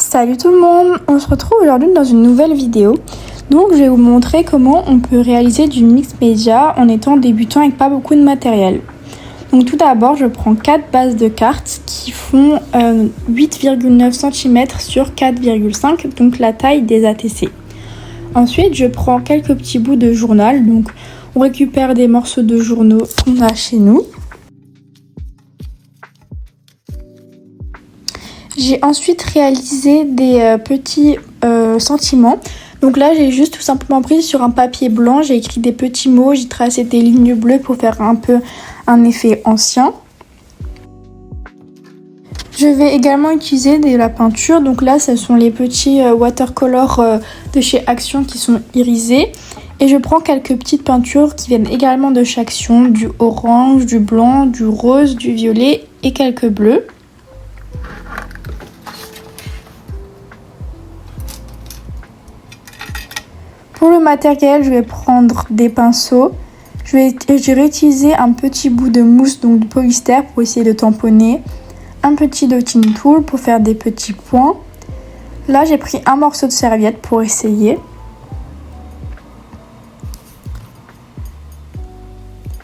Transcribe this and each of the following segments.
Salut tout le monde, on se retrouve aujourd'hui dans une nouvelle vidéo. Donc je vais vous montrer comment on peut réaliser du mix média en étant débutant avec pas beaucoup de matériel. Donc tout d'abord je prends 4 bases de cartes qui font 8,9 cm sur 4,5, donc la taille des ATC. Ensuite je prends quelques petits bouts de journal, donc on récupère des morceaux de journaux qu'on a chez nous. J'ai ensuite réalisé des petits sentiments. Donc là, j'ai juste tout simplement pris sur un papier blanc, j'ai écrit des petits mots, j'ai tracé des lignes bleues pour faire un peu un effet ancien. Je vais également utiliser de la peinture. Donc là, ce sont les petits watercolors de chez Action qui sont irisés. Et je prends quelques petites peintures qui viennent également de chez Action, du orange, du blanc, du rose, du violet et quelques bleus. Pour le matériel, je vais prendre des pinceaux. Je vais réutiliser un petit bout de mousse, donc de polystère, pour essayer de tamponner. Un petit dotting tool pour faire des petits points. Là, j'ai pris un morceau de serviette pour essayer.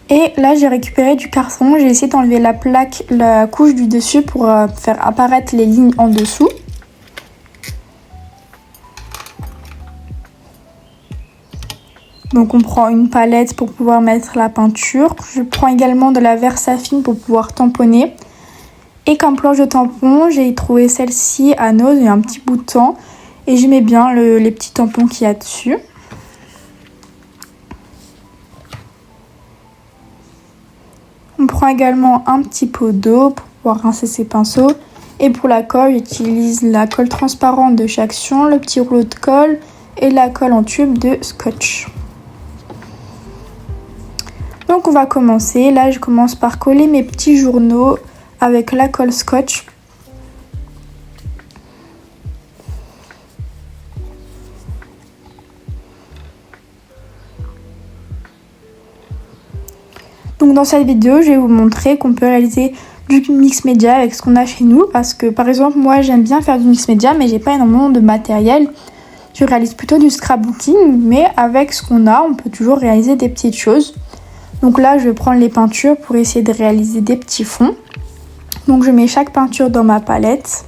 Et là, j'ai récupéré du carton. J'ai essayé d'enlever la couche du dessus pour faire apparaître les lignes en dessous. Donc on prend une palette pour pouvoir mettre la peinture. Je prends également de la Versafine pour pouvoir tamponner. Et comme planche de tampon, j'ai trouvé celle-ci à Nose, il y a un petit bout de temps. Et j'aimais bien les petits tampons qu'il y a dessus. On prend également un petit pot d'eau pour pouvoir rincer ses pinceaux. Et pour la colle, j'utilise la colle transparente de chez Action, le petit rouleau de colle et la colle en tube de Scotch. Donc on va commencer. Là, je commence par coller mes petits journaux avec la colle Scotch. Donc dans cette vidéo, je vais vous montrer qu'on peut réaliser du mix média avec ce qu'on a chez nous. Parce que par exemple, moi j'aime bien faire du mix média, mais j'ai pas énormément de matériel. Je réalise plutôt du scrapbooking, mais avec ce qu'on a, on peut toujours réaliser des petites choses. Donc là, je vais prendre les peintures pour essayer de réaliser des petits fonds. Donc je mets chaque peinture dans ma palette.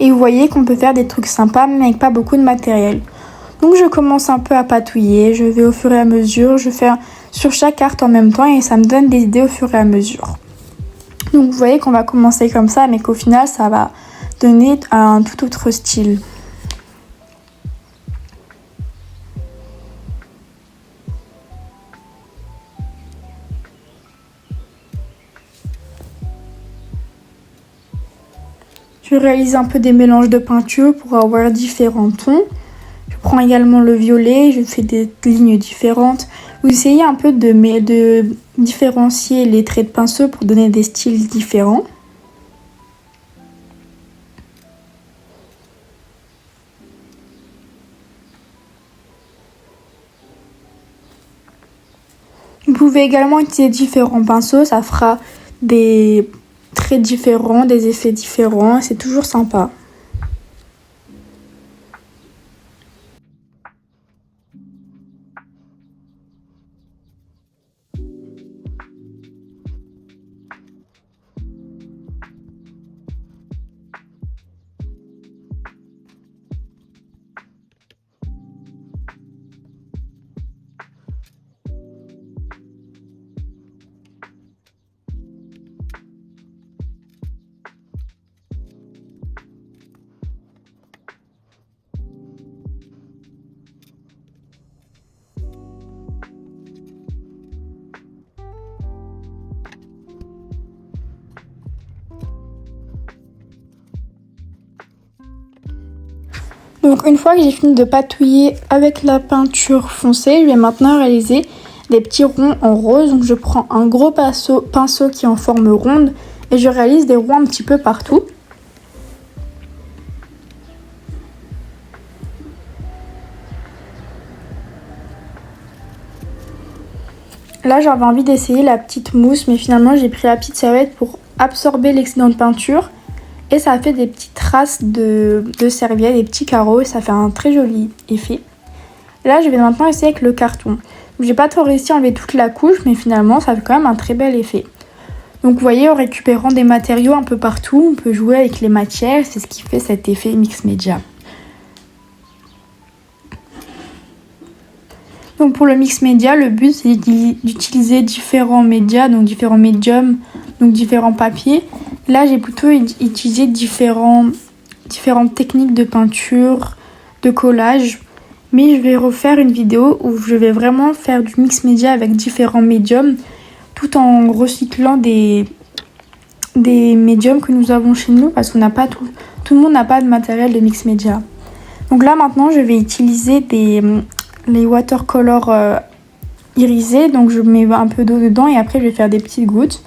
Et vous voyez qu'on peut faire des trucs sympas, mais avec pas beaucoup de matériel. Donc je commence un peu à patouiller. Je vais au fur et à mesure. Je fais sur chaque carte en même temps et ça me donne des idées au fur et à mesure. Donc vous voyez qu'on va commencer comme ça, mais qu'au final, ça va donner un tout autre style. Je réalise un peu des mélanges de peinture pour avoir différents tons. Je prends également le violet, je fais des lignes différentes. Vous essayez un peu de différencier les traits de pinceau pour donner des styles différents. Vous pouvez également utiliser différents pinceaux, ça fera des traits différents, des effets différents, c'est toujours sympa. Donc une fois que j'ai fini de patouiller avec la peinture foncée, je vais maintenant réaliser des petits ronds en rose. Donc je prends un gros pinceau qui est en forme ronde et je réalise des ronds un petit peu partout. Là j'avais envie d'essayer la petite mousse, mais finalement j'ai pris la petite serviette pour absorber l'excédent de peinture Et ça fait des petites traces de serviettes, des petits carreaux et ça fait un très joli effet. Là je vais maintenant essayer avec le carton. J'ai pas trop réussi à enlever toute la couche mais finalement ça fait quand même un très bel effet. Donc vous voyez, en récupérant des matériaux un peu partout, on peut jouer avec les matières, c'est ce qui fait cet effet mix média. Donc pour le mix média, le but c'est d'utiliser différents médias, donc différents médiums, donc différents papiers. Là j'ai plutôt utilisé différentes techniques de peinture, de collage. Mais je vais refaire une vidéo où je vais vraiment faire du mix média avec différents médiums, tout en recyclant des médiums que nous avons chez nous parce qu'on n'a pas tout le monde n'a pas de matériel de mix média. Donc là maintenant je vais utiliser les watercolors irisés, donc je mets un peu d'eau dedans et après je vais faire des petites gouttes.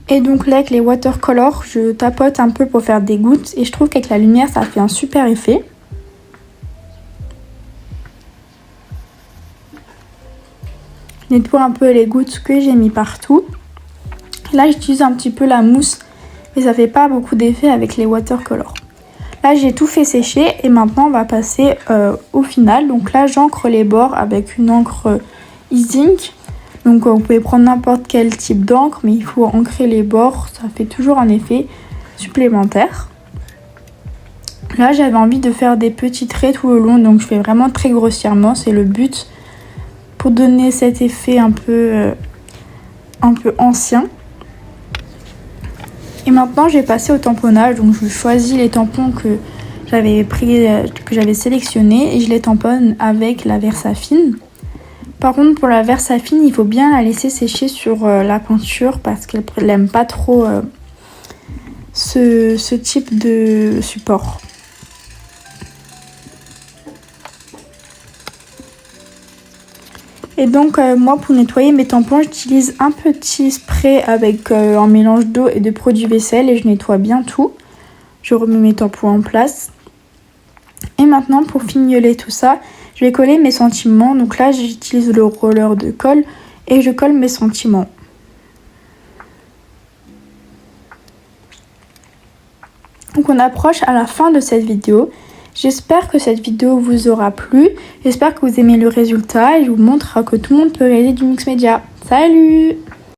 Et donc là avec les watercolors je tapote un peu pour faire des gouttes et je trouve qu'avec la lumière ça fait un super effet. Je nettoie un peu les gouttes que j'ai mis partout. Là j'utilise un petit peu la mousse mais ça fait pas beaucoup d'effet avec les watercolors. Là j'ai tout fait sécher et maintenant on va passer au final. Donc là j'encre les bords avec une encre e-zinc. Donc vous pouvez prendre n'importe quel type d'encre mais il faut ancrer les bords, ça fait toujours un effet supplémentaire. Là j'avais envie de faire des petits traits tout le long donc je fais vraiment très grossièrement, c'est le but pour donner cet effet un peu ancien. Et maintenant je vais passer au tamponnage, donc je choisis les tampons que j'avais sélectionnés et je les tamponne avec la Versafine. Par contre pour la Versafine il faut bien la laisser sécher sur la peinture parce qu'elle n'aime pas trop ce type de support. Et donc moi pour nettoyer mes tampons j'utilise un petit spray avec un mélange d'eau et de produit vaisselle et je nettoie bien tout. Je remets mes tampons en place. Et maintenant pour fignoler tout ça, je vais coller mes sentiments. Donc là j'utilise le roller de colle et je colle mes sentiments. Donc on approche à la fin de cette vidéo. J'espère que cette vidéo vous aura plu. J'espère que vous aimez le résultat et je vous montre que tout le monde peut réaliser du mix média. Salut!